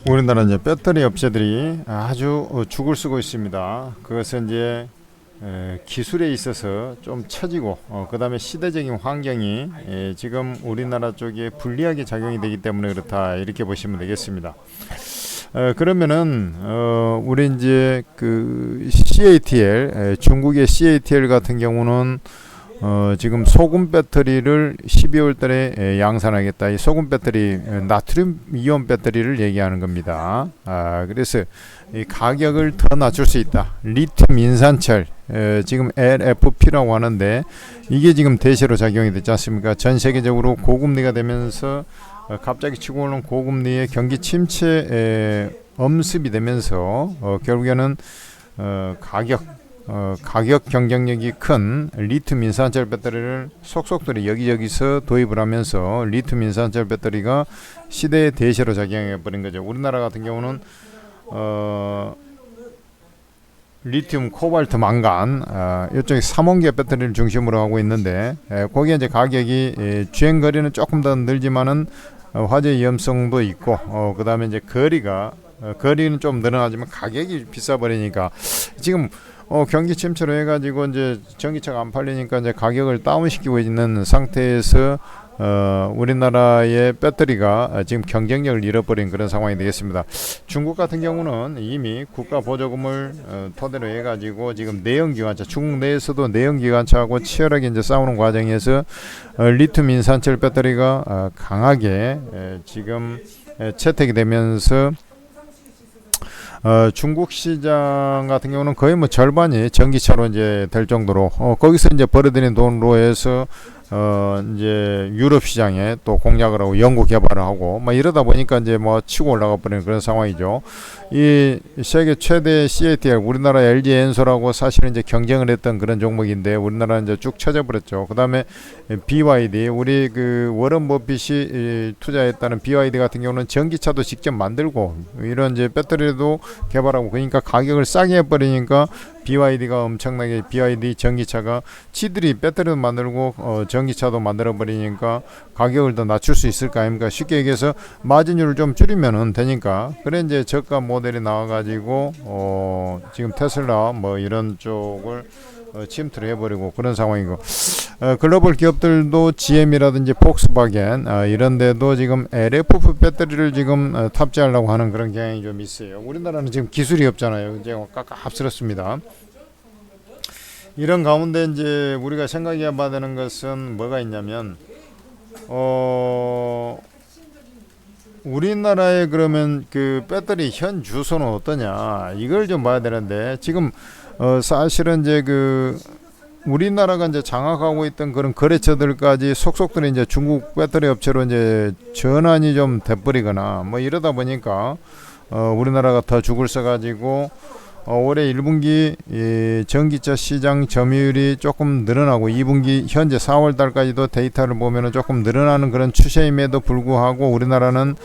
우리나라 이제 배터리 업체들이 아주 죽을 쓰고 있습니다. 그것은 이제 기술에 있어서 좀 처지고 그 다음에 시대적인 환경이 지금 우리나라 쪽에 불리하게 작용이 되기 때문에 그렇다, 이렇게 보시면 되겠습니다. 그러면은 우리 이제 그 CATL, 중국의 CATL 같은 경우는 지금 소금 배터리를 12월 달에 양산하겠다. 이 소금 배터리, 나트륨 이온 배터리를 얘기하는 겁니다. 그래서 이 가격을 더 낮출 수 있다. 리튬 인산철, 지금 LFP라고 하는데, 이게 지금 대세로 작용이 됐지 않습니까? 전 세계적으로 고금리가 되면서 갑자기 치고 오는 고금리의 경기 침체에 엄습이 되면서 결국에는 가격 경쟁력이 큰 리튬 인산철 배터리를 속속들이 여기저기서 도입을 하면서 리튬 인산철 배터리가 시대의 대세로 작용해 버린 거죠. 우리나라 같은 경우는 리튬, 코발트, 망간, 이쪽에 3원계 배터리를 중심으로 하고 있는데, 거기에 이제 가격이 주행 거리는 조금 더 늘지만은 화재 위험성도 있고, 그 다음에 이제 거리는 좀 늘어나지만 가격이 비싸 버리니까 지금 경기 침체로 해가지고 이제 전기차가 안 팔리니까 이제 가격을 다운시키고 있는 상태에서 우리나라의 배터리가 지금 경쟁력을 잃어버린 그런 상황이 되겠습니다. 중국 같은 경우는 이미 국가 보조금을 토대로 해가지고 지금 내연기관차, 중국 내에서도 내연기관차하고 치열하게 이제 싸우는 과정에서 리튬 인산철 배터리가 강하게 지금 채택이 되면서 중국 시장 같은 경우는 거의 뭐 절반이 전기차로 이제 될 정도로 거기서 이제 벌어들인 돈으로 해서 이제 유럽 시장에 또 공략을 하고 연구 개발을 하고 뭐 이러다 보니까 이제 뭐 치고 올라가 버리는 그런 상황이죠. 이 세계 최대 CATL, 우리나라 LG 엔솔하고 사실은 이제 경쟁을 했던 그런 종목인데 우리나라는 이제 쭉 쳐져 버렸죠. 그다음에 BYD, 우리 그 워런 버핏이 투자했다는 BYD 같은 경우는 전기차도 직접 만들고 이런 이제 배터리도 개발하고, 그러니까 가격을 싸게 해버리니까 BYD가 엄청나게, BYD 전기차가 지들이 배터리도 만들고 전기차도 만들어 버리니까 가격을 더 낮출 수 있을까 아닙니까? 쉽게 얘기해서 마진율을 좀 줄이면은 되니까. 그래 이제 저가 모델이 나와가지고 지금 테슬라 뭐 이런 쪽을 침투를 해버리고 그런 상황이고, 글로벌 기업들도 GM이라든지 폭스바겐 이런 데도 지금 LFP 배터리를 지금 탑재하려고 하는 그런 경향이 좀 있어요. 우리나라는 지금 기술이 없잖아요. 이제 깝깝스럽습니다. 이런 가운데 이제 우리가 생각해야 되는 것은 뭐가 있냐면 우리나라의 그러면 그 배터리 현 주소는 어떠냐, 이걸 좀 봐야 되는데, 지금 사실은 이제 그 우리나라가 이제 장악하고 있던 그런 거래처들까지 속속들이 이제 중국 배터리 업체로 이제 전환이 좀 돼버리거나 뭐 이러다 보니까 우리나라가 더 죽을 써가지고 올해 1분기 전기차 시장 점유율이 조금 늘어나고 2분기 현재 4월 달까지도 데이터를 보면은 조금 늘어나는 그런 추세임에도 불구하고 우리나라는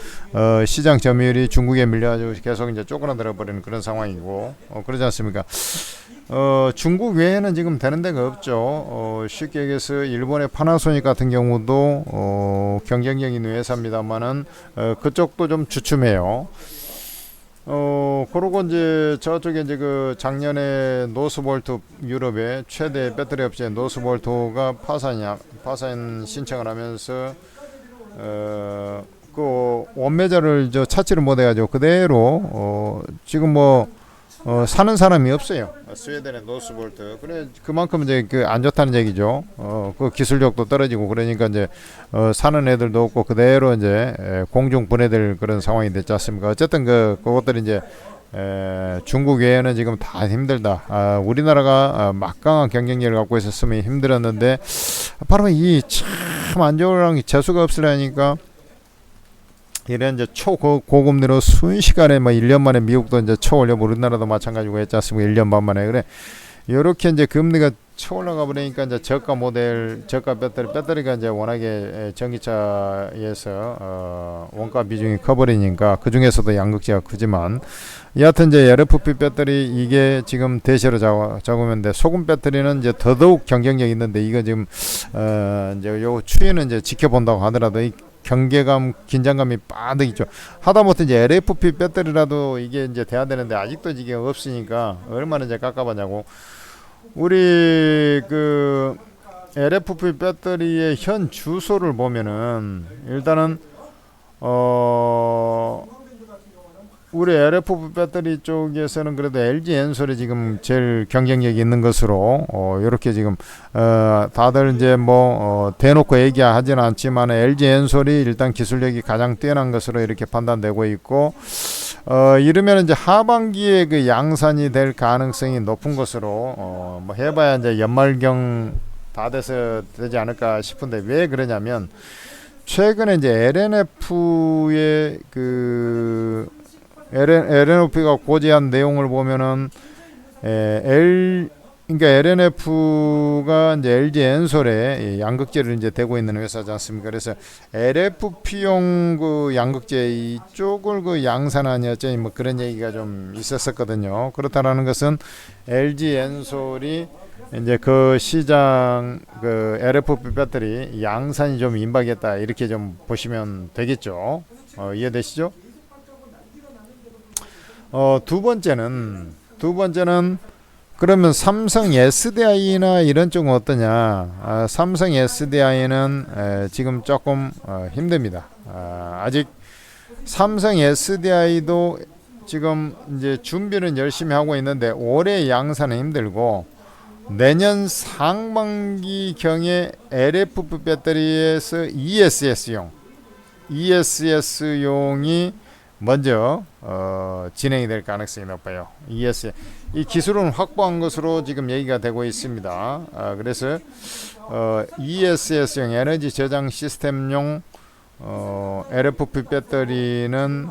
시장 점유율이 중국에 밀려가지고 계속 이제 쪼그라들어 버리는 그런 상황이고, 그러지 않습니까? 중국 외에는 지금 되는 데가 없죠. 쉽게 얘기해서 일본의 파나소닉 같은 경우도 경쟁력 있는 회사입니다만은 그쪽도 좀 주춤해요. 그러고 이제 저쪽에 이제 그 작년에 노스볼트, 유럽의 최대 배터리 업체 노스볼트가 파산 신청을 하면서 그 원매자를 찾지를 못해가지고 그대로 지금 뭐 사는 사람이 없어요. 스웨덴의 노스볼트. 그래 그만큼 이제 그 안 좋다는 얘기죠. 그 기술력도 떨어지고 그러니까 이제 사는 애들도 없고 그대로 이제 공중 분해될 그런 상황이 됐지 않습니까? 어쨌든 그것들이 이제 중국 외에는 지금 다 힘들다. 우리나라가 막강한 경쟁력을 갖고 있었으면 힘들었는데 바로 이 참 안 좋은 게 재수가 없으려니까 이런 이제 초고금리로 순식간에 뭐 1년 만에 미국도 이제 쳐올려, 우리나라도 마찬가지고 했지 않습니까? 1년 반 만에. 그래 이렇게 이제 금리가 쳐올라가 버리니까 이제 저가 모델, 저가 배터리가 이제 워낙에 전기차에서 원가 비중이 커버리니까 그 중에서도 양극재가 크지만, 여하튼 이제 LFP 배터리 이게 지금 대세로 잡으면 돼. 소금 배터리는 이제 더더욱 경쟁력 있는데 이거 지금 이제 요 추이는 이제 지켜본다고 하더라도 경계감, 긴장감이 빠득 있죠. 하다못해 이제 LFP 배터리라도 이게 이제 돼야 되는데 아직도 이게 없으니까 얼마나 이제 깝깝하냐고. 우리 그 LFP 배터리의 현 주소를 보면은 일단은 우리 LFP 배터리 쪽에서는 그래도 LG 엔솔이 지금 제일 경쟁력이 있는 것으로 이렇게 지금 다들 이제 뭐 대놓고 얘기하지는 않지만 LG 엔솔이 일단 기술력이 가장 뛰어난 것으로 이렇게 판단되고 있고 이러면 이제 하반기에 그 양산이 될 가능성이 높은 것으로 뭐 해봐야 이제 연말경 다 돼서 되지 않을까 싶은데 왜 그러냐면 최근에 이제 LNF의 그 LNF가 고지한 내용을 보면은 그러니까 LNF가 이제 LG 엔솔에 양극재를 이제 대고 있는 회사지 않습니까? 그래서 LFP용 그 양극재 이쪽을 그 양산하냐 어쩌니 뭐 그런 얘기가 좀 있었었거든요. 그렇다라는 것은 LG 엔솔이 이제 그 시장 그 LFP 배터리 양산이 좀 임박했다 이렇게 좀 보시면 되겠죠. 이해되시죠? 두 번째는 그러면 삼성 SDI나 이런 쪽은 어떠냐? 삼성 SDI는 지금 조금 힘듭니다. 아직 삼성 SDI도 지금 이제 준비는 열심히 하고 있는데 올해 양산은 힘들고 내년 상반기 경에 LFP 배터리에서 ESS용이 먼저 진행이 될 가능성이 높아요. 이 기술은 확보한 것으로 지금 얘기가 되고 있습니다. 그래서 ESS용 에너지 저장 시스템용 LFP 배터리는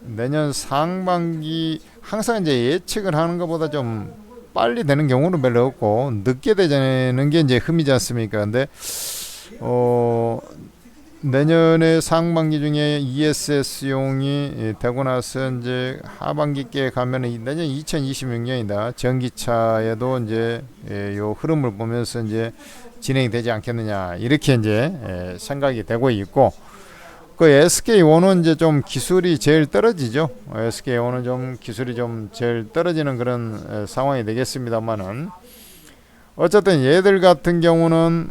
내년 상반기 항상 이제 예측을 하는 것보다 좀 빨리 되는 경우는 별로 없고 늦게 되는 게 이제 흠이지 않습니까? 근데 내년에 상반기 중에 ESS용이 되고 나서 이제 하반기께 가면은 내년 2026년이다. 전기차에도 이제 요 흐름을 보면서 이제 진행이 되지 않겠느냐 이렇게 이제 생각이 되고 있고 그 SK온은 이제 좀 기술이 제일 떨어지죠. SK온은 좀 기술이 좀 제일 떨어지는 그런 상황이 되겠습니다만은 어쨌든 얘들 같은 경우는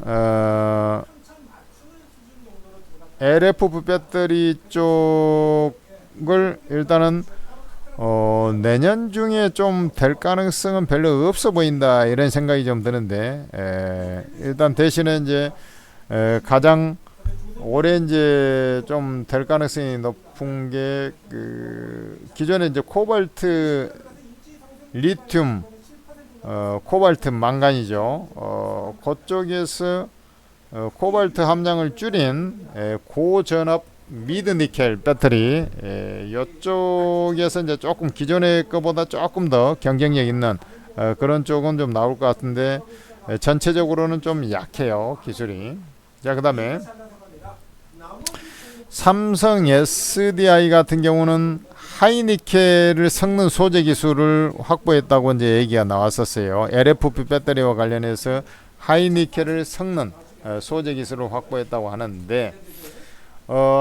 LFP 배터리 쪽을 일단은 내년 중에 좀 될 가능성은 별로 없어 보인다 이런 생각이 좀 드는데 일단 대신에 이제 가장 올해 이제 좀 될 가능성이 높은 게 그 기존에 이제 코발트 리튬 코발트 망간이죠. 그쪽에서 코발트 함량을 줄인 고전압 미드 니켈 배터리 이쪽에서 이제 조금 기존의 것보다 조금 더 경쟁력 있는 그런 쪽은 좀 나올 것 같은데 전체적으로는 좀 약해요 기술이. 자, 그다음에 삼성 SDI 같은 경우는 하이니켈을 섞는 소재 기술을 확보했다고 이제 얘기가 나왔었어요. LFP 배터리와 관련해서 하이니켈을 섞는 소재 기술을 확보했다고 하는데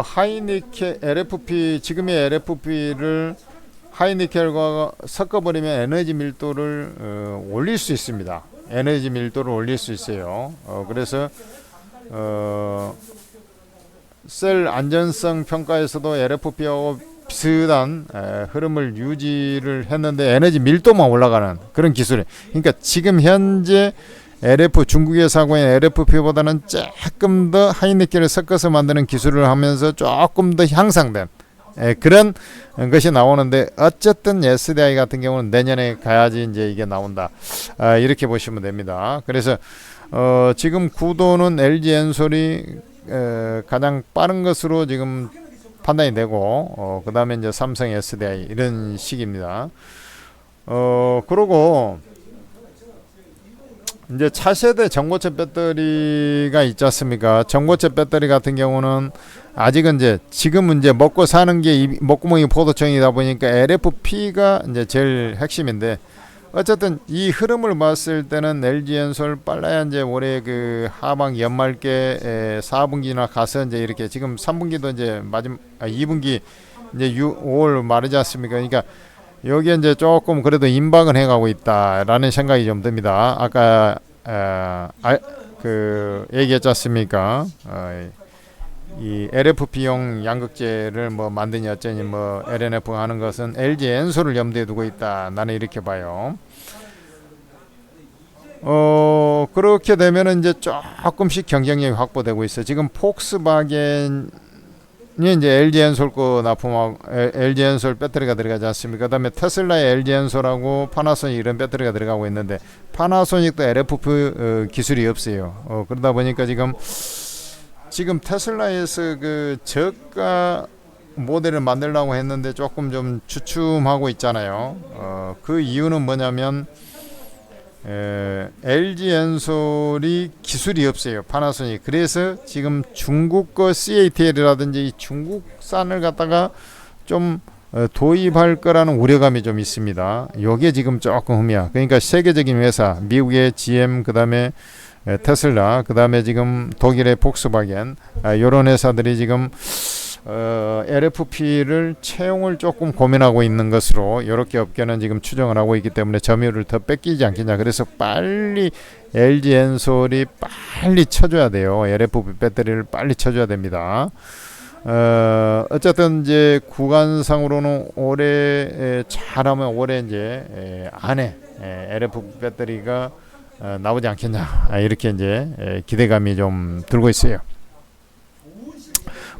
하이니켈 LFP 지금의 LFP를 하이니켈과 섞어버리면 에너지 밀도를 올릴 수 있습니다. 에너지 밀도를 올릴 수 있어요. 그래서 셀 안전성 평가에서도 LFP하고 비슷한 흐름을 유지를 했는데 에너지 밀도만 올라가는 그런 기술. 그러니까 지금 현재 중국에서 하고 있는 LFP보다는 조금 더 하이니켈을 섞어서 만드는 기술을 하면서 조금 더 향상된 그런 것이 나오는데 어쨌든 SDI 같은 경우는 내년에 가야지 이제 이게 나온다. 이렇게 보시면 됩니다. 그래서 지금 구도는 LG 엔솔이 가장 빠른 것으로 지금 판단이 되고 그 다음에 이제 삼성 SDI 이런 식입니다. 그러고 이제 차세대 전고체 배터리가 있지 않습니까? 전고체 배터리 같은 경우는 아직은 이제 지금은 이제 먹고 사는 게 목구멍이 포도청이다 보니까 LFP가 이제 제일 핵심인데 어쨌든 이 흐름을 봤을 때는 LG엔솔 빨라야 이제 올해 그 하반 연말께 4분기나 가서 이제 이렇게 지금 3분기도 이제 2분기 이제 5월 말이지 않습니까? 그러니까 여기에 이제 조금 그래도 임박은 해가고 있다라는 생각이 좀 듭니다. 아까 그 얘기했지 않습니까? 이 LFP용 양극재를 뭐 만드니 어쩌니 뭐 LNF 하는 것은 LG엔솔을 염두에 두고 있다. 나는 이렇게 봐요. 그렇게 되면은 이제 조금씩 경쟁력이 확보되고 있어요. 지금 폭스바겐이 이제 LG엔솔 거 납품하고 LG엔솔 배터리가 들어가지 않습니까? 그다음에 테슬라의 LG엔솔하고 파나소닉 이런 배터리가 들어가고 있는데 파나소닉도 LFP 기술이 없어요. 그러다 보니까 지금 테슬라에서 그 저가 모델을 만들려고 했는데 조금 좀 주춤하고 있잖아요. 그 이유는 뭐냐면 LG엔솔이 기술이 없어요. 파나소닉. 그래서 지금 중국 거 CATL이라든지 중국산을 갖다가 좀 도입할 거라는 우려감이 좀 있습니다. 요게 지금 조금 흠이야. 그러니까 세계적인 회사, 미국의 GM, 그 다음에 테슬라, 그 다음에 지금 독일의 폭스바겐, 이런 회사들이 지금 LFP를 채용을 조금 고민하고 있는 것으로 이렇게 업계는 지금 추정을 하고 있기 때문에 점유율을 더 뺏기지 않겠냐. 그래서 빨리 LG엔솔이 빨리 쳐줘야 돼요. LFP 배터리를 빨리 쳐줘야 됩니다. 어쨌든 이제 구간상으로는 올해 잘하면 올해 이제 안에 LFP 배터리가 나오지 않겠냐, 이렇게 이제 기대감이 좀 들고 있어요.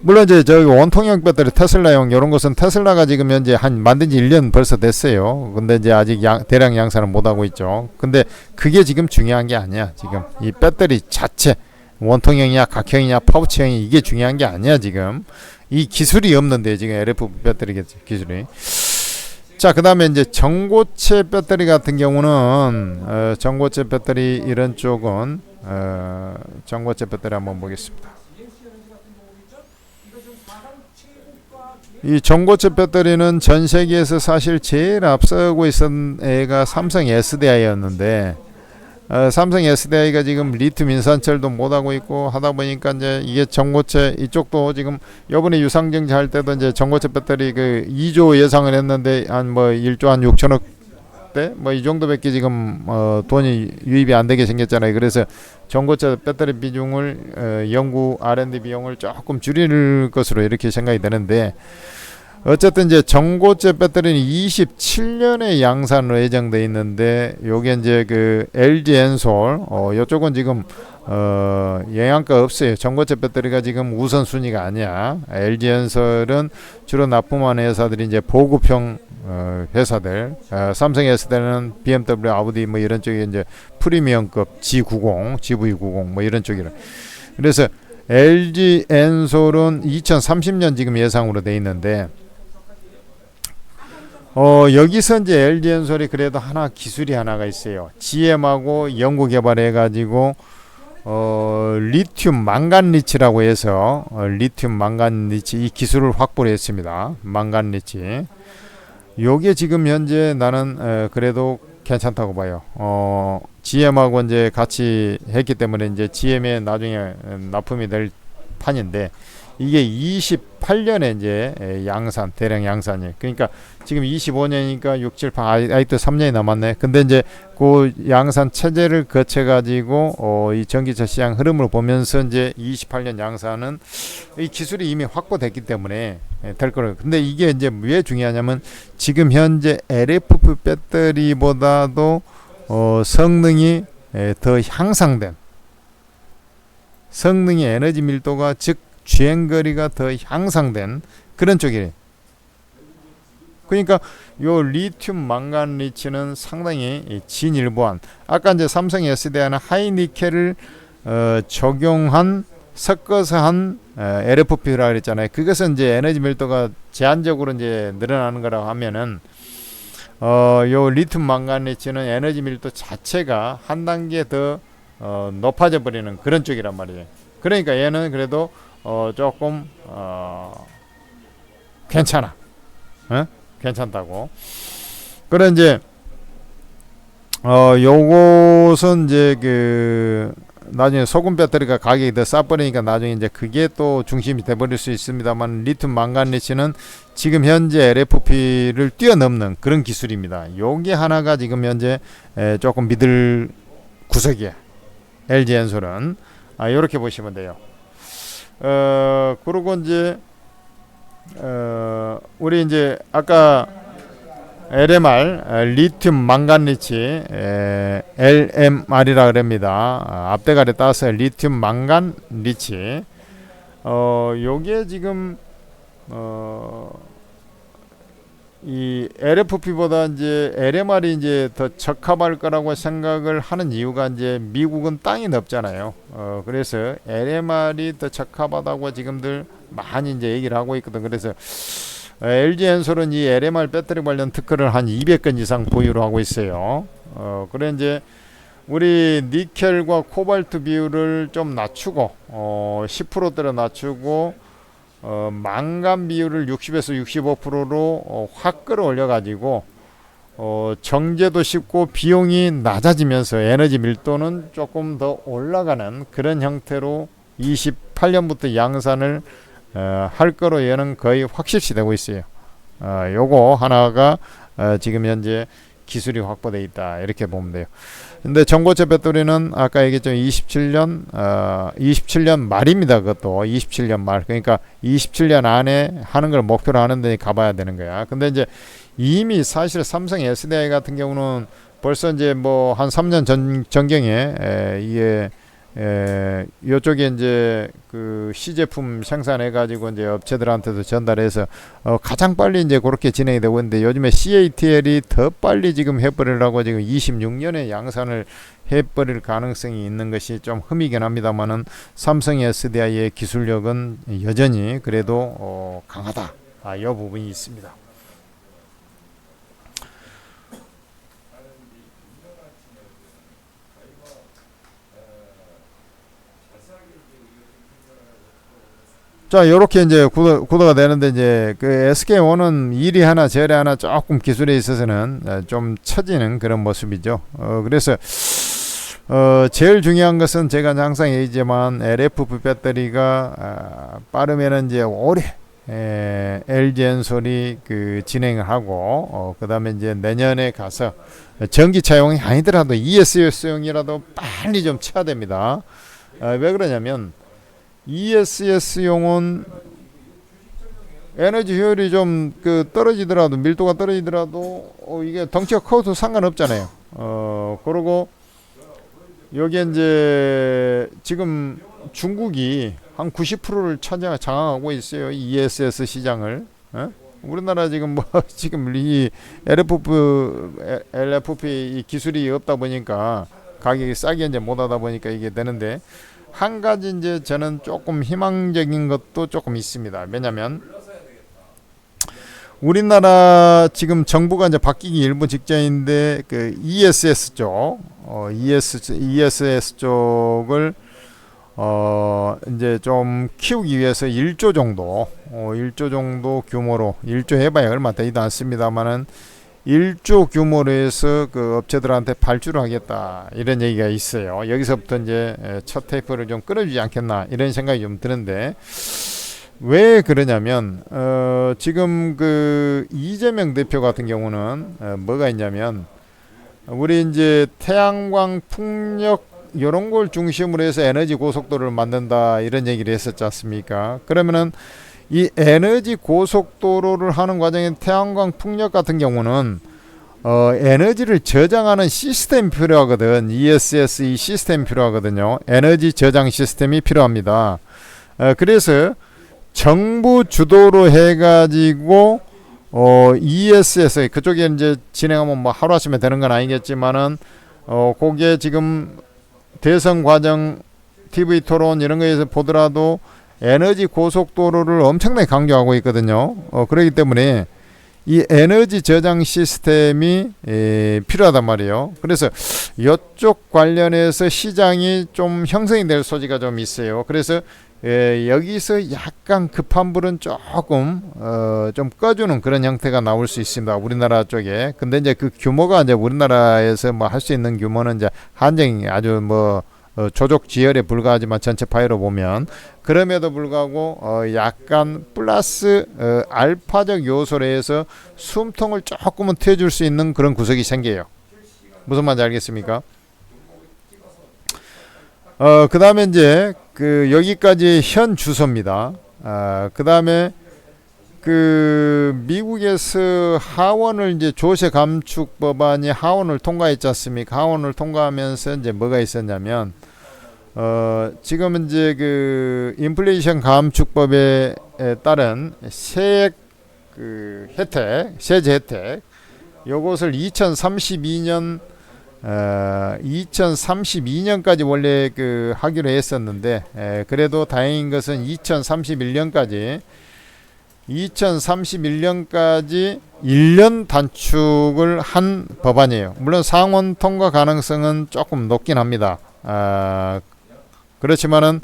물론 이제 저기 원통형 배터리 테슬라용 이런 것은 테슬라가 지금 현재 한 만든 지 1년 벌써 됐어요. 근데 이제 아직 대량 양산은 못 하고 있죠. 근데 그게 지금 중요한 게 아니야. 지금 이 배터리 자체 원통형이냐 각형이냐 파우치형이 이게 중요한 게 아니야. 지금 이 기술이 없는데 지금 LFP 배터리 기술이. 자, 그 다음에 이제 전고체 배터리 같은 경우는 전고체 배터리 이런 쪽은 전고체 배터리 한번 보겠습니다. 이 전고체 배터리는 전 세계에서 사실 제일 앞서고 있었던 애가 삼성 SDI였는데 삼성 SDI가 지금 리튬 인산철도 못하고 있고 하다 보니까 이제 이게 전고체 이쪽도 지금 요번에 유상증자 할 때도 이제 전고체 배터리 그 2조 예상을 했는데 한 뭐 1조 한 6천억 대 뭐 이 정도밖에 지금 돈이 유입이 안 되게 생겼잖아요. 그래서 전고체 배터리 비중을 연구 R&D 비용을 조금 줄일 것으로 이렇게 생각이 되는데 어쨌든 이제 전고체 배터리는 27년에 양산으로 예정돼 있는데 요게 이제 그 LG엔솔 요쪽은 지금 영양가 없어요. 전고체 배터리가 지금 우선순위가 아니야. LG엔솔은 주로 납품하는 회사들이 이제 보급형 회사들, 삼성 SD는 BMW, 아우디 뭐 이런 쪽에 이제 프리미엄급 G90, GV90 뭐 이런 쪽이라. 그래서 LG엔솔은 2030년 지금 예상으로 돼 있는데 여기서 이제 LG엔솔이 그래도 기술이 하나가 있어요. GM하고 연구 개발해 가지고 리튬 망간리치라고 해서 리튬 망간리치 이 기술을 확보를 했습니다. 망간리치. 요게 지금 현재 나는 그래도 괜찮다고 봐요. GM하고 이제 같이 했기 때문에 이제 GM에 나중에 납품이 될 판인데 이게 28년에 이제 양산, 대량 양산이. 그러니까 지금 25년이니까 6, 7, 8, 아직도 3년이 남았네. 근데 이제 그 양산 체제를 거쳐 가지고 이 전기차 시장 흐름을 보면서 이제 28년 양산은 이 기술이 이미 확보됐기 때문에 될 거예요. 근데 이게 이제 왜 중요하냐면 지금 현재 LFP 배터리보다도 성능이 더 향상된 성능의 에너지 밀도가 즉 주행거리가 더 향상된 그런 쪽이에요. 그러니까 요 리튬 망간리치는 상당히 진일보한 아까 이제 삼성 SDI는 하이니켈을 적용한 섞어서 한 LFP라 그랬잖아요. 그것은 이제 에너지 밀도가 제한적으로 이제 늘어나는 거라고 하면은 요 리튬 망간리치는 에너지 밀도 자체가 한 단계 더 높아져 버리는 그런 쪽이란 말이에요. 그러니까 얘는 그래도 조금 괜찮아. 괜찮다고. 그래 이제 요것은 이제 그 나중에 소금 배터리가 가격이 더 싸버리니까 나중에 이제 그게 또 중심이 돼버릴 수 있습니다만, 리튬 망간리치는 지금 현재 LFP를 뛰어넘는 그런 기술입니다. 요게 하나가 지금 현재 조금 믿을 구석이에요. LG엔솔은 요렇게 보시면 돼요. 그리고 이제 우리 이제 아까 LMR 리튬 망간리치 LMR이라 그럽니다. 앞대가리 따서 리튬 망간리치. 요게 지금 이 LFP보다 이제 LMR이 이제 더 적합할 거라고 생각을 하는 이유가, 이제 미국은 땅이 넓잖아요. 그래서 LMR이 더 적합하다고 지금들 많이 이제 얘기를 하고 있거든. 그래서 LG엔솔은 이 LMR 배터리 관련 특허를 한 200건 이상 보유를 하고 있어요. 그래 이제 우리 니켈과 코발트 비율을 좀 낮추고 10%대로 낮추고 망간 비율을 60에서 65%로 확 끌어올려 가지고 정제도 쉽고 비용이 낮아지면서 에너지 밀도는 조금 더 올라가는 그런 형태로 28년부터 양산을 할 거로 얘는 거의 확실시 되고 있어요. 요거 하나가 지금 현재 기술이 확보되어 있다, 이렇게 보면 돼요. 근데 전고체 배터리는 아까 얘기했죠. 27년 말입니다. 그것도 27년 말. 그러니까 27년 안에 하는 걸 목표로 하는 데 가봐야 되는 거야. 근데 이제 이미 사실 삼성 SDI 같은 경우는 벌써 이제 뭐 한 3년 전경에 이게 요쪽에 이제 그 시제품 생산해 가지고 이제 업체들한테도 전달해서 가장 빨리 이제 그렇게 진행이 되고 있는데, 요즘에 CATL이 더 빨리 지금 해버리려고 지금 26년에 양산을 해버릴 가능성이 있는 것이 좀 흠이긴 합니다만은, 삼성 SDI의 기술력은 여전히 그래도 강하다. 이 부분이 있습니다. 자, 요렇게 이제 구도가 되는데, 이제 그 SK-on은 일이 하나 저리 하나 조금 기술에 있어서는 좀 처지는 그런 모습이죠. 그래서 제일 중요한 것은 제가 항상 얘기지만 LFP 배터리가 빠르면은 이제 올해 LG엔솔이 그 진행을 하고 그 다음에 이제 내년에 가서 전기차용이 아니더라도 ESS용이라도 빨리 좀 쳐야 됩니다. 왜 그러냐면 ESS용은 에너지 효율이 좀 그 떨어지더라도, 밀도가 떨어지더라도 이게 덩치가 커도 상관없잖아요. 그리고 여기 이제 지금 중국이 한 90%를 장악하고 있어요. ESS 시장을. 우리나라 지금 뭐 지금 이 LFP 기술이 없다 보니까 가격이 싸게 이제 못하다 보니까 이게 되는데, 한 가지 이제 저는 조금 희망적인 것도 조금 있습니다. 왜냐면 우리나라 지금 정부가 이제 바뀌기 일부 직전인데, 그 ESS 쪽, ESS 쪽을 이제 좀 키우기 위해서 1조 정도, 1조 정도 규모로, 1조 해봐야 얼마 되지도 않습니다만은 1조 규모로 해서 그 업체들한테 발주를 하겠다, 이런 얘기가 있어요. 여기서부터 이제 첫 테이프를 좀 끊어주지 않겠나, 이런 생각이 좀 드는데, 왜 그러냐면 지금 그 이재명 대표 같은 경우는 뭐가 있냐면, 우리 이제 태양광, 풍력 이런 걸 중심으로 해서 에너지 고속도로를 만든다, 이런 얘기를 했었지 않습니까? 그러면은 이 에너지 고속도로를 하는 과정에 태양광, 풍력 같은 경우는 에너지를 저장하는 시스템이 필요하거든. ESS 이 시스템이 필요하거든요. 에너지 저장 시스템이 필요합니다. 그래서 정부 주도로 해가지고 ESS 그쪽에 이제 진행하면 뭐 하루아침에 되는 건 아니겠지만은 그게 지금 대선 과정, TV 토론 이런 거에서 보더라도 에너지 고속도로를 엄청나게 강조하고 있거든요. 그렇기 때문에 이 에너지 저장 시스템이 필요하단 말이에요. 그래서 이쪽 관련해서 시장이 좀 형성이 될 소지가 좀 있어요. 그래서 여기서 약간 급한 불은 조금 좀 꺼주는 그런 형태가 나올 수 있습니다. 우리나라 쪽에. 근데 이제 그 규모가 이제 우리나라에서 뭐 할 수 있는 규모는 이제 한정이 아주 뭐 조족 지열에 불과하지만 전체 파이로 보면 그럼에도 불구하고 약간 플러스 알파적 요소로 해서 숨통을 조금은 트여줄 수 있는 그런 구석이 생겨요. 무슨 말인지 알겠습니까? 그 다음에 이제 그 여기까지 현 주소입니다. 그 다음에 그 미국에서 하원을 이제 조세 감축 법안이 하원을 통과했지 않습니까? 하원을 통과하면서 이제 뭐가 있었냐면 지금 이제 그 인플레이션 감축법에 따른 세액 그 혜택, 세제 혜택 요것을 2032년까지 원래 그 하기로 했었는데 그래도 다행인 것은 2031년까지 1년 단축을 한 법안이에요. 물론 상원 통과 가능성은 조금 높긴 합니다. 그렇지만은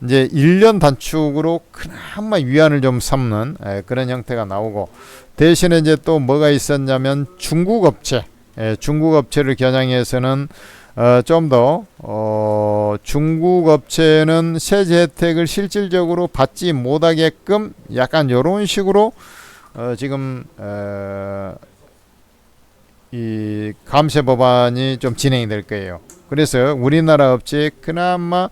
이제 1년 단축으로 그나마 위안을 좀 삼는 그런 형태가 나오고 대신에 이제 또 뭐가 있었냐면 중국 업체를 겨냥해서는 좀 더 중국 업체는 세제 혜택을 실질적으로 받지 못하게끔 약간 이런 식으로 지금 이 감세 법안이 좀 진행이 될 거예요. 그래서 우리나라 업체 그나마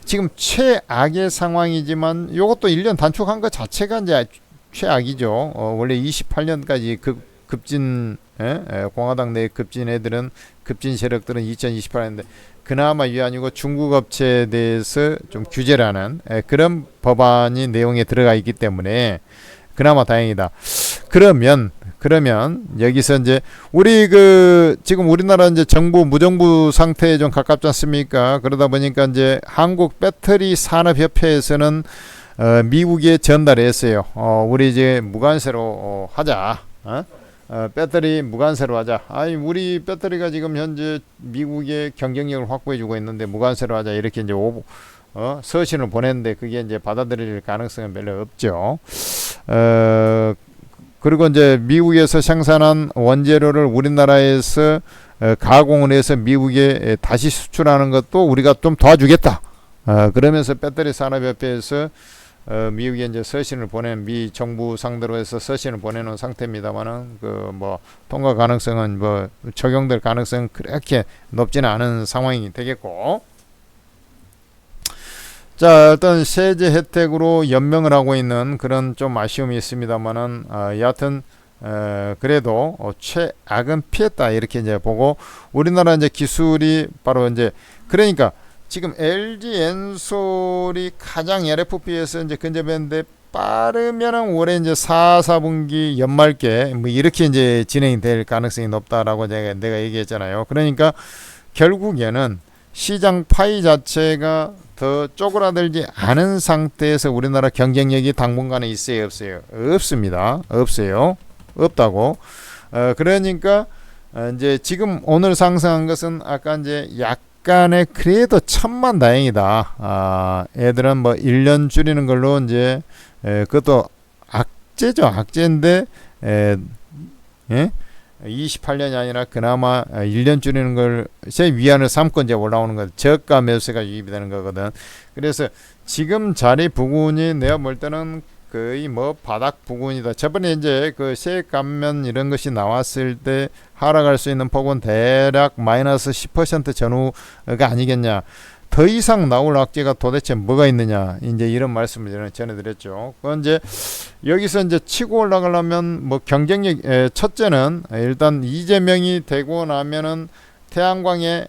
지금 최악의 상황이지만 이것도 1년 단축한 것 자체가 이제 최악이죠. 원래 28년까지 급진 공화당 내 급진 애들은 급진 세력들은 2028년인데 그나마 위안이고 중국 업체에 대해서 좀 규제를 하는 그런 법안이 내용에 들어가 있기 때문에 그나마 다행이다. 그러면 여기서 이제 우리 그 지금 우리나라 이제 정부 무정부 상태에 좀 가깝지 않습니까? 그러다 보니까 이제 한국 배터리 산업협회에서는 미국에 전달했어요. 우리 이제 무관세로 하자. 배터리 무관세로 하자. 아니 우리 배터리가 지금 현재 미국의 경쟁력을 확보해주고 있는데 무관세로 하자 이렇게 이제 서신을 보냈는데 그게 이제 받아들일 가능성은 별로 없죠. 그리고 이제 미국에서 생산한 원재료를 우리나라에서 가공을 해서 미국에 다시 수출하는 것도 우리가 좀 도와주겠다. 그러면서 배터리 산업협회에서 미국에 이제 서신을 미 정부 상대로 해서 서신을 보내놓은 상태입니다만은 그 뭐 통과 가능성은 뭐 적용될 가능성은 그렇게 높지는 않은 상황이 되겠고. 자, 일단 세제 혜택으로 연명을 하고 있는 그런 좀 아쉬움이 있습니다만은 여하튼 그래도 최악은 피했다 이렇게 이제 보고 우리나라 이제 기술이 바로 이제 그러니까 지금 LG 엔솔이 가장 LFP에서 이제 근접했는데 빠르면은 올해 이제 4분기 연말께 뭐 이렇게 이제 진행이 될 가능성이 높다라고 내가 얘기했잖아요. 그러니까 결국에는 시장 파이 자체가 더 쪼그라들지 않은 상태에서 우리나라 경쟁력이 당분간에 있어요, 없어요? 없습니다. 없어요. 없다고. 그러니까 이제 지금 오늘 상승한 것은 아까 이제 약간의 그래도 천만다행이다. 애들은 뭐 1년 줄이는 걸로 이제 그것도 악재죠. 악재인데 예? 28년이 아니라 그나마 1년 줄이는 걸 제 위안을 삼고 이제 올라오는 거 저가 매수가 유입이 되는 거거든. 그래서 지금 자리 부근이 내가 볼 때는 거의 뭐 바닥 부근이다. 저번에 이제 그 세액 감면 이런 것이 나왔을 때 하락할 수 있는 폭은 대략 마이너스 10% 전후가 아니겠냐. 더 이상 나올 악재가 도대체 뭐가 있느냐 이제 이런 말씀을 전해드렸죠. 그건 이제 여기서 이제 치고 올라가려면 뭐 경쟁력 첫째는 일단 이재명이 되고 나면은 태양광의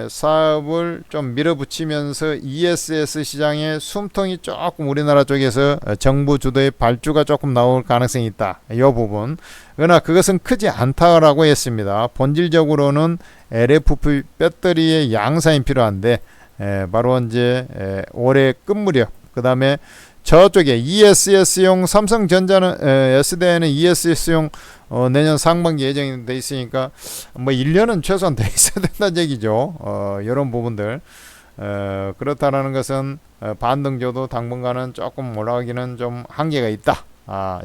사업을 좀 밀어붙이면서 ESS 시장에 숨통이 조금 우리나라 쪽에서 정부 주도의 발주가 조금 나올 가능성이 있다. 이 부분. 그러나 그것은 크지 않다라고 했습니다. 본질적으로는 LFP 배터리의 양산이 필요한데 바로 이제 올해 끝 무렵 그 다음에 저쪽에 ESS용 삼성전자는 SDI는 ESS용 내년 상반기 예정이 돼 있으니까 뭐 1년은 최소한 돼 있어야 된다는 얘기죠. 이런 부분들 그렇다라는 것은 반등줘도 당분간은 조금 올라가기는 좀 한계가 있다.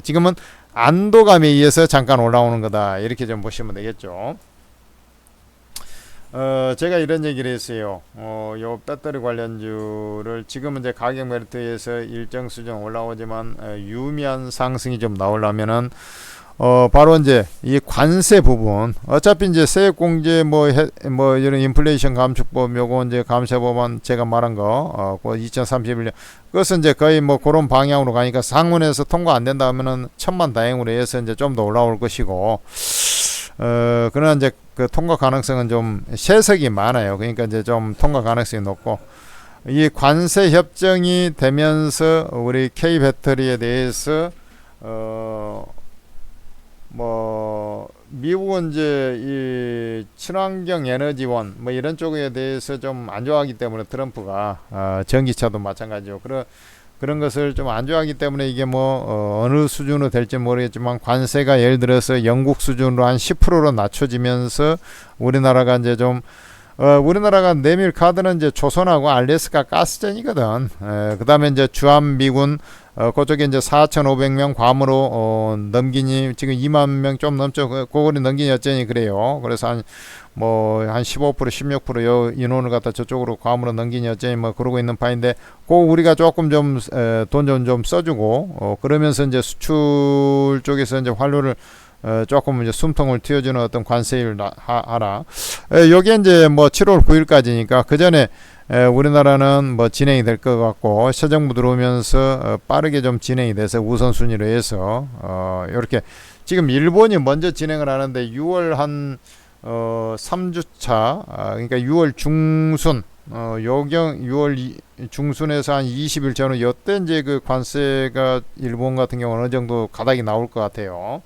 지금은 안도감에 의해서 잠깐 올라오는 거다. 이렇게 좀 보시면 되겠죠. 제가 이런 얘기를 했어요. 요 배터리 관련주를 지금은 이제 가격 메리트에서 일정 수준 올라오지만 유의미한 상승이 좀 나오려면은 바로 이제 이 관세 부분, 어차피 이제 세액 공제 뭐 이런 인플레이션 감축법 요거 이제 감세법안 제가 말한 거, 2031년 그것은 이제 거의 뭐 그런 방향으로 가니까 상원에서 통과 안 된다 하면은 천만다행으로 해서 이제 좀 더 올라올 것이고, 그러나 이제 그 통과 가능성은 좀 세석이 많아요. 그러니까 이제 좀 통과 가능성이 높고, 이 관세 협정이 되면서 우리 K 배터리에 대해서 뭐 미국은 이제 이 친환경 에너지원 뭐 이런 쪽에 대해서 좀 안 좋아하기 때문에 트럼프가 전기차도 마찬가지죠. 그런 것을 좀 안 좋아하기 때문에 이게 뭐 어느 수준으로 될지 모르겠지만 관세가 예를 들어서 영국 수준으로 한 10%로 낮춰지면서 우리나라가 이제 좀 우리나라가 내밀 카드는 이제 조선하고 알래스카 가스전이거든. 그 다음에 이제 주한미군 그쪽에 이제 4,500명 괌으로 넘기니 지금 2만 명 좀 넘죠. 그거를 넘기니 어쩌니 그래요. 그래서 한 15% 16% 인원을 갖다 저쪽으로 괌으로 넘기니 어쩌니 뭐 그러고 있는 파인데, 그 우리가 조금 좀 돈 좀 써주고 그러면서 이제 수출 쪽에서 이제 활로를 조금 이제 숨통을 틔워주는 어떤 관세를 하라. 요게 이제 뭐 7월 9일까지니까 그 전에 우리나라는 뭐 진행이 될 것 같고, 새 정부 들어오면서 빠르게 좀 진행이 돼서 우선순위로 해서 이렇게 지금 일본이 먼저 진행을 하는데 6월 한 3주차, 그러니까 6월 중순, 6월 중순에서 한 20일 전후 요때 이제 그 관세가 일본 같은 경우 어느 정도 가닥이 나올 것 같아요.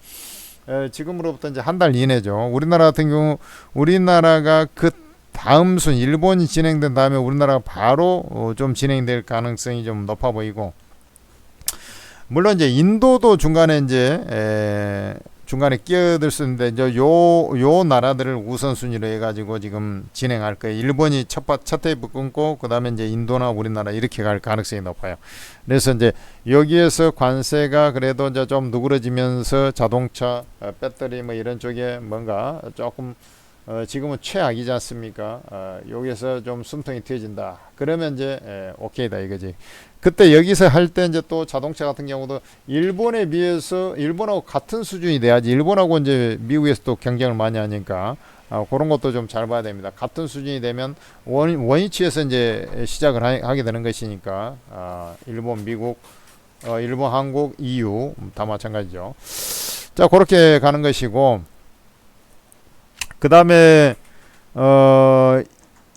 지금으로부터 이제 한 달 이내죠. 우리나라 같은 경우 우리나라가 그 다음 순 일본이 진행된 다음에 우리나라가 바로 좀 진행될 가능성이 좀 높아 보이고, 물론 이제 인도도 중간에 이제 중간에 끼어들 수 있는데 이제 요 나라들을 우선순위로 해가지고 지금 진행할 거예요. 일본이 첫 테이프 끊고 그 다음에 이제 인도나 우리나라 이렇게 갈 가능성이 높아요. 그래서 이제 여기에서 관세가 그래도 이제 좀 누그러지면서 자동차, 배터리 뭐 이런 쪽에 뭔가 조금 지금은 최악이지 않습니까? 여기서 좀 숨통이 트여진다. 그러면 이제 오케이다 이거지. 그때 여기서 할 때 이제 또 자동차 같은 경우도 일본에 비해서 일본하고 같은 수준이 돼야지. 일본하고 이제 미국에서 또 경쟁을 많이 하니까 그런 것도 좀 잘 봐야 됩니다. 같은 수준이 되면 원위치에서 이제 시작을 하게 되는 것이니까 일본, 미국, 일본, 한국, EU 다 마찬가지죠. 자, 그렇게 가는 것이고, 그 다음에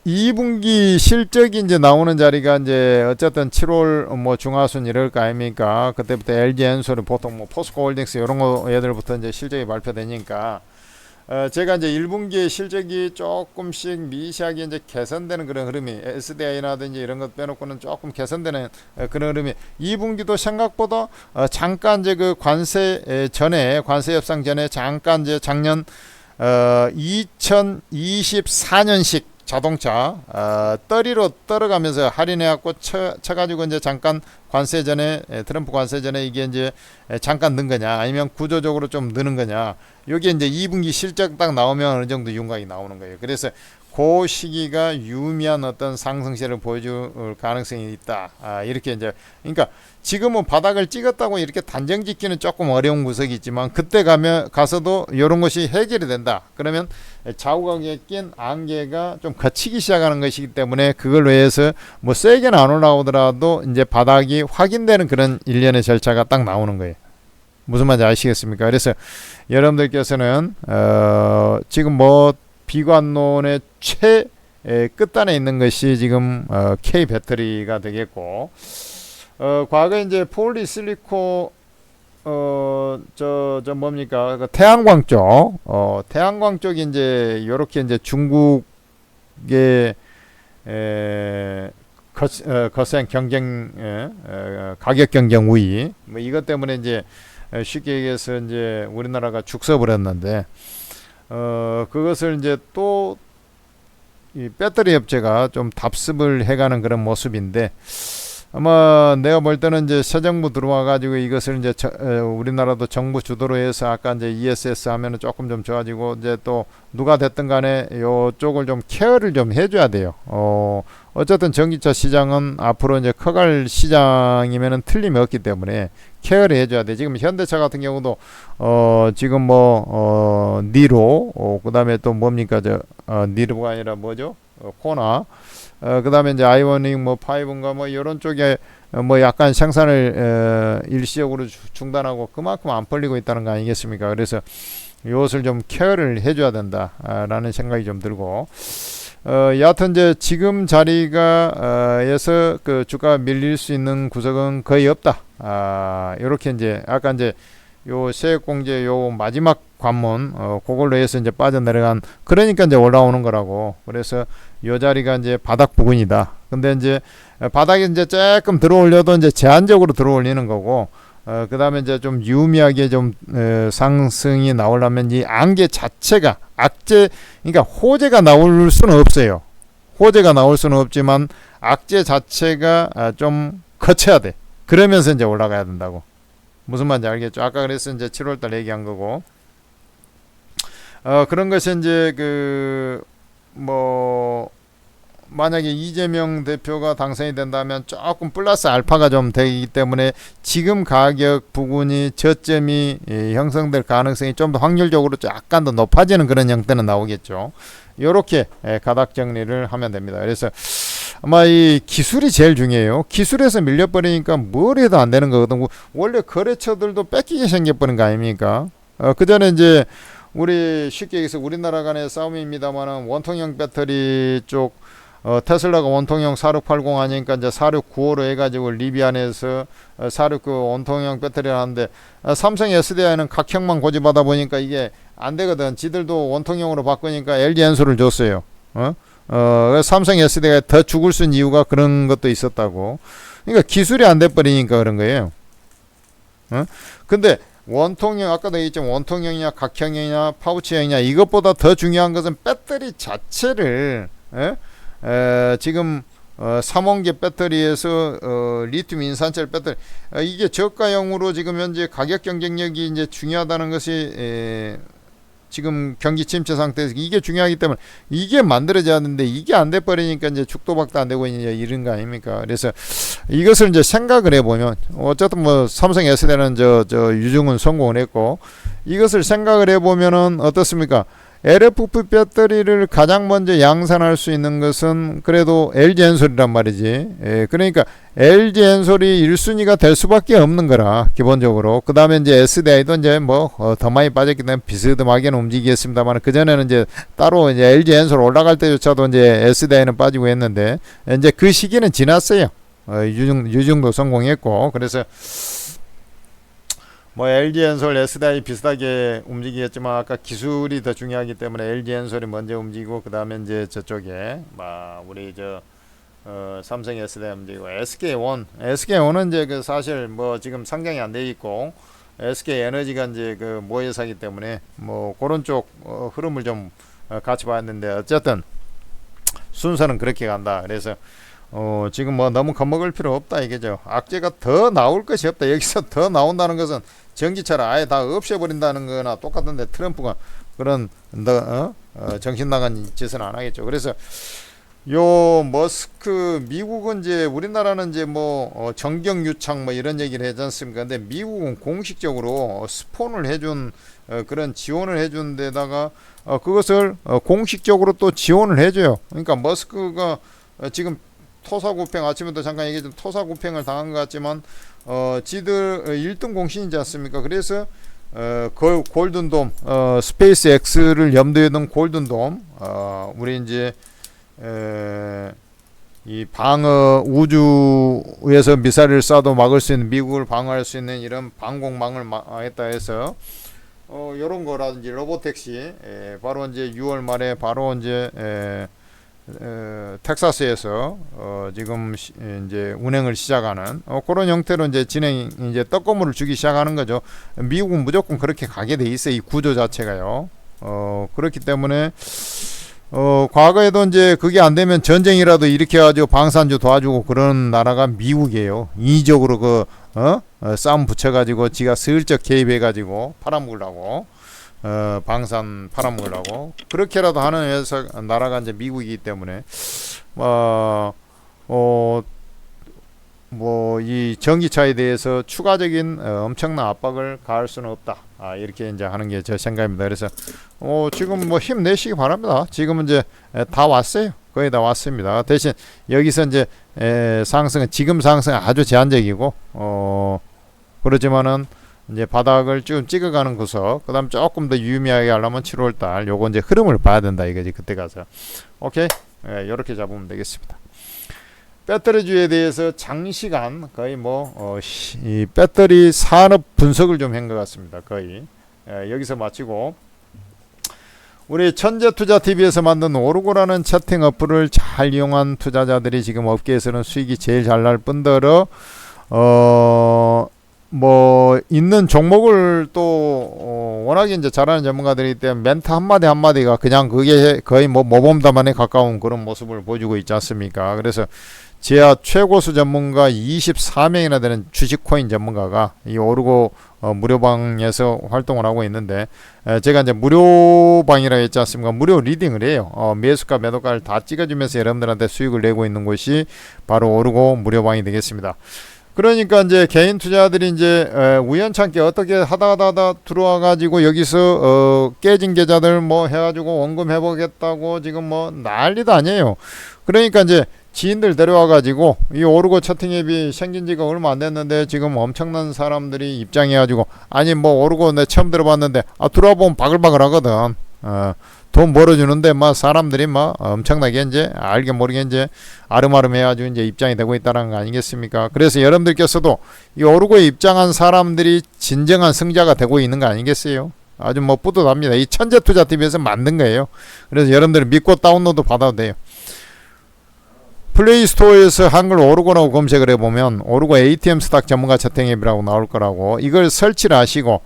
2분기 실적이 이제 나오는 자리가 이제 어쨌든 7월 뭐 중하순 이럴 거 아닙니까? 그때부터 LG 엔솔이 보통 뭐 포스코홀딩스 이런 거 얘들부터 이제 실적이 발표되니까 제가 이제 1분기에 실적이 조금씩 미세하게 이제 개선되는 그런 흐름이, SDI라든지 이런 것 빼놓고는 조금 개선되는 그런 흐름이, 2분기도 생각보다 잠깐 이제 그 관세 전에, 관세 협상 전에 잠깐 이제 작년 2024년식 자동차 떨이로 떨어가면서 할인해갖고 쳐가지고 이제 잠깐 관세 전에, 트럼프 관세 전에 이게 이제 잠깐 는 거냐 아니면 구조적으로 좀 느는 거냐, 여기 이제 2분기 실적 딱 나오면 어느 정도 윤곽이 나오는 거예요. 그래서 그 시기가 유의미한 어떤 상승세를 보여줄 가능성이 있다. 이렇게 이제, 그러니까 지금은 바닥을 찍었다고 이렇게 단정 짓기는 조금 어려운 구석이 있지만, 그때 가서도 이런 것이 해결이 된다. 그러면 좌우각에 낀 안개가 좀 걷히기 시작하는 것이기 때문에 그걸로 해서 뭐 세게는 안 올라오더라도 이제 바닥이 확인되는 그런 일련의 절차가 딱 나오는 거예요. 무슨 말인지 아시겠습니까? 그래서 여러분들께서는 지금 뭐 비관론의 끝단에 있는 것이 지금 K 배터리가 되겠고, 과거에 이제 폴리실리콘 저 뭡니까, 그 태양광 쪽, 태양광 쪽이 이제 요렇게 이제 중국의 거센 경쟁, 가격 경쟁 우위, 뭐 이것 때문에 이제 쉽게 얘기해서 이제 우리나라가 죽서버렸는데, 그것을 이제 또 이 배터리 업체가 좀 답습을 해가는 그런 모습인데, 아마 내가 볼 때는 이제 새 정부 들어와 가지고 이것을 이제 우리나라도 정부 주도로 해서 아까 이제 ESS 하면은 조금 좀 좋아지고, 이제 또 누가 됐든 간에 요쪽을 좀 케어를 좀 해줘야 돼요. 어쨌든 전기차 시장은 앞으로 이제 커갈 시장이면은 틀림이 없기 때문에 케어를 해줘야 돼. 지금 현대차 같은 경우도 지금 뭐 니로, 그다음에 또 뭡니까 니로가 아니라 뭐죠? 코나, 그다음에 이제 아이오닉 뭐 5인가 뭐 이런 쪽에 뭐 약간 생산을 일시적으로 중단하고 그만큼 안 팔리고 있다는 거 아니겠습니까? 그래서 이것을 좀 케어를 해줘야 된다라는 생각이 좀 들고, 여하튼 이제 지금 자리가 에서 그 주가 밀릴 수 있는 구석은 거의 없다. 이렇게 이제 아까 이제 요 세액공제 요 마지막 관문 그걸로 해서 이제 빠져내려간, 그러니까 이제 올라오는 거라고. 그래서 요 자리가 이제 바닥 부근이다. 근데 이제 바닥에 이제 조금 들어올려도 이제 제한적으로 들어올리는 거고, 그 다음에 이제 좀 유의미하게 좀 상승이 나오려면 이 안개 자체가 악재, 그러니까 호재가 나올 수는 없어요. 호재가 나올 수는 없지만 악재 자체가 좀 거쳐야 돼. 그러면서 이제 올라가야 된다고. 무슨 말인지 알겠죠? 아까 그래서 이제 7월달 얘기한 거고, 그런 것이 이제 만약에 이재명 대표가 당선이 된다면 조금 플러스 알파가 좀 되기 때문에 지금 가격 부분이 저점이 형성될 가능성이 좀 더 확률적으로 약간 더 높아지는 그런 형태는 나오겠죠. 이렇게 가닥 정리를 하면 됩니다. 그래서 아마 이 기술이 제일 중요해요. 기술에서 밀려버리니까 뭘 해도 안 되는 거거든. 원래 거래처들도 뺏기게 생겨버린 거 아닙니까? 그 전에 이제 우리 쉽게 얘기해서 우리나라 간의 싸움입니다만은 원통형 배터리 쪽, 테슬라가 원통형 4680 하니까 이제 4695로 해가지고 리비안에서 469 원통형 배터리를 하는데, 삼성 SDI는 각형만 고집하다 보니까 이게 안 되거든. 지들도 원통형으로 바꾸니까 LG 엔솔을 줬어요. 삼성 SDI가 더 죽을 수 있는 이유가 그런 것도 있었다고. 그러니까 기술이 안 돼버리니까 그런 거예요. 근데 원통형, 아까도 얘기했지만 원통형이냐 각형이냐 파우치형이냐, 이것보다 더 중요한 것은 배터리 자체를 지금 3원계 배터리에서 리튬 인산철 배터리, 이게 저가형으로 지금 현재 가격 경쟁력이 이제 중요하다는 것이 지금 경기 침체 상태에서 이게 중요하기 때문에 이게 만들어져야 하는데, 이게 안 돼 버리니까 이제 죽도박도 안 되고 이제 이런 거 아닙니까? 그래서 이것을 이제 생각을 해보면, 어쨌든 뭐 삼성 S대는 저 유중은 성공을 했고, 이것을 생각을 해보면은 어떻습니까? LFP 배터리를 가장 먼저 양산할 수 있는 것은 그래도 LG 엔솔이란 말이지. 그러니까 LG 엔솔이 1순위가 될 수밖에 없는 거라, 기본적으로. 그 다음에 이제 SDI도 이제 더 많이 빠졌기 때문에 비스듬하게는 움직이겠습니다만, 그전에는 이제 따로 이제 LG 엔솔 올라갈 때조차도 이제 SDI는 빠지고 했는데, 이제 그 시기는 지났어요. 유중도 성공했고, 그래서 LG 엔솔, SDI 비슷하게 움직이겠지만 아까 기술이 더 중요하기 때문에 LG 엔솔이 먼저 움직이고, 그 다음에 이제 저쪽에 우리 삼성 SDI 움직이고, SK온은 이제 사실 지금 상장이 안 돼 있고, SK 에너지가 이제 모회사기 때문에 그런 쪽 흐름을 좀 같이 봤는데, 어쨌든 순서는 그렇게 간다. 그래서 지금 너무 겁먹을 필요 없다 이게죠. 악재가 더 나올 것이 없다. 여기서 더 나온다는 것은 전기차를 아예 다 없애버린다는 거나 똑같은데, 트럼프가 그런 정신 나간 짓은 안 하겠죠. 그래서 요 머스크, 미국은 이제 우리나라는 이제 정경유착 이런 얘기를 하지 않습니까? 근데 미국은 공식적으로 스폰을 해준 그런 지원을 해준 데다가 그것을 공식적으로 또 지원을 해줘요. 그러니까 머스크가 지금 토사구팽, 아침에도 잠깐 얘기했지만 토사구팽을 당한 것 같지만 지들 1등 공신이지 않습니까? 그래서 골든돔, 스페이스 X를 염두에 둔 골든돔, 우리 이제 이 방어, 우주에서 미사일을 쏴도 막을 수 있는, 미국을 방어할 수 있는 이런 방공망을 했다 해서 요런 거라든지 로보택시, 바로 이제 6월 말에 바로 이제 텍사스에서 지금 이제 운행을 시작하는 그런 형태로 이제 이제 떡고물을 주기 시작하는 거죠. 미국은 무조건 그렇게 가게 돼 있어요. 이 구조 자체가요. 그렇기 때문에 과거에도 이제 그게 안 되면 전쟁이라도 일으켜가지고 방산주 도와주고 그런 나라가 미국이에요. 인위적으로 싸움 붙여가지고 지가 슬쩍 개입해가지고 팔아먹으려고, 방산 팔아먹으려고 그렇게라도 하는 나라가 이제 미국이기 때문에, 이 전기차에 대해서 추가적인 엄청난 압박을 가할 수는 없다. 이렇게 이제 하는 게 제 생각입니다. 그래서 지금 뭐 힘내시기 바랍니다. 지금은 이제 다 왔어요. 거의 다 왔습니다. 대신 여기서 이제 상승은 지금 상승은 아주 제한적이고, 그렇지만은 이제 바닥을 좀 찍어가는 구석, 그다음 조금 더 유의미하게 하려면 7월달 요거 이제 흐름을 봐야 된다 이거지. 그때 가서 오케이, 이렇게 잡으면 되겠습니다. 배터리주에 대해서 장시간 거의 이 배터리 산업 분석을 좀 한 것 같습니다. 거의 여기서 마치고, 우리 천재투자TV에서 만든 오르고라는 채팅 어플을 잘 이용한 투자자들이 지금 업계에서는 수익이 제일 잘 날 뿐더러 있는 종목을 또 워낙에 이제 잘하는 전문가들이기 때문에 멘트 한마디 한마디가 그냥 그게 거의 모범답안에 가까운 그런 모습을 보여주고 있지 않습니까? 그래서 지하 최고수 전문가 24명이나 되는 주식코인 전문가가 이 오르고 무료방에서 활동을 하고 있는데, 제가 이제 무료방이라 했지 않습니까? 무료 리딩을 해요. 매수가 매도가를 다 찍어주면서 여러분들한테 수익을 내고 있는 곳이 바로 오르고 무료방이 되겠습니다. 그러니까 이제 개인 투자들이 이제 우연찮게 어떻게 하다 들어와 가지고 여기서 깨진 계좌들 해가지고 원금 회복했다고 지금 난리도 아니에요. 그러니까 이제 지인들 데려와 가지고 이 오르고 채팅 앱이 생긴 지가 얼마 안 됐는데 지금 엄청난 사람들이 입장해 가지고, 아니 오르고 내 처음 들어봤는데 들어와 보면 바글바글 하거든. 돈 벌어주는데 사람들이 엄청나게 이제 알게 모르게 이제 아름아름 해가지고 이제 입장이 되고 있다는 거 아니겠습니까? 그래서 여러분들께서도 이 오르고에 입장한 사람들이 진정한 승자가 되고 있는 거 아니겠어요? 아주 뿌듯합니다. 이 천재투자TV에서 만든 거예요. 그래서 여러분들 믿고 다운로드 받아도 돼요. 플레이스토어에서 한글 오르고라고 검색을 해보면 오르고 ATM 스탁 전문가 채팅 앱이라고 나올 거라고, 이걸 설치를 하시고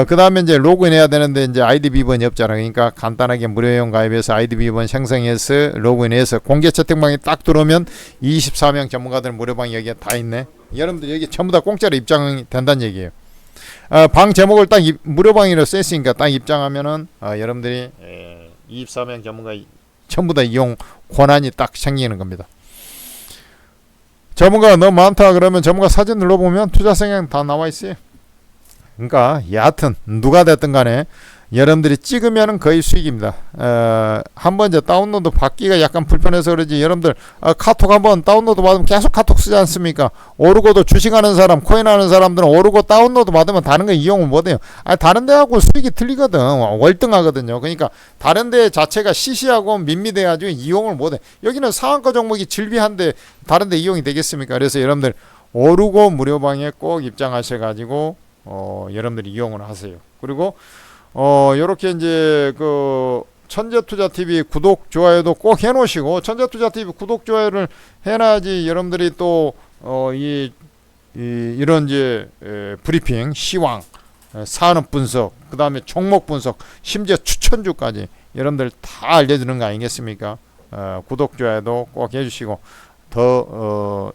그 다음에 이제 로그인 해야 되는데 이제 아이디 비번이 없잖아. 그러니까 간단하게 무료용 가입해서 아이디 비번 생성해서 로그인해서 공개 채팅방에 딱 들어오면 24명 전문가들 무료방이 여기에 다 있네. 여러분들 여기 전부 다 공짜로 입장이 된다는 얘기예요. 방 제목을 딱 무료방이라고 써있으니까 딱 입장하면은 여러분들이 24명 전문가 전부 다 이용 권한이 딱 생기는 겁니다. 전문가가 너무 많다 그러면 전문가 사진 눌러보면 투자 성향 다 나와 있어요. 그러니까 여하튼 누가 됐든 간에 여러분들이 찍으면은 거의 수익입니다. 한번 이제 다운로드 받기가 약간 불편해서 그러지, 여러분들 카톡 한번 다운로드 받으면 계속 카톡 쓰지 않습니까? 오르고도 주식하는 사람, 코인 하는 사람들은 오르고 다운로드 받으면 다른 거 이용을 못해요. 다른 데하고 수익이 틀리거든. 월등하거든요. 그러니까 다른 데 자체가 시시하고 밋밋해가지고 이용을 못해. 여기는 상한가 종목이 질비한데 다른 데 이용이 되겠습니까? 그래서 여러분들 오르고 무료방에 꼭 입장하셔가지고 여러분들이 이용을 하세요. 그리고 요렇게 이제 천재투자TV 구독 좋아요도 꼭 해놓으시고, 천재투자TV 구독 좋아요를 해놔야지 여러분들이 또 이런 이제 브리핑, 시황, 산업 분석, 그 다음에 종목 분석, 심지어 추천주까지 여러분들 다 알려주는 거 아니겠습니까? 구독 좋아요도 꼭 해주시고, 더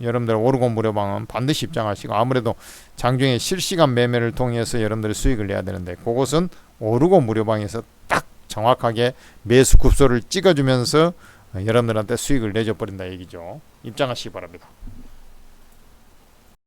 여러분들 오르고 무료방은 반드시 입장하시고, 아무래도 장중에 실시간 매매를 통해서 여러분들이 수익을 내야 되는데 그것은 오르고 무료방에서 딱 정확하게 매수 급소를 찍어주면서 여러분들한테 수익을 내줘 버린다 얘기죠. 입장하시기 바랍니다.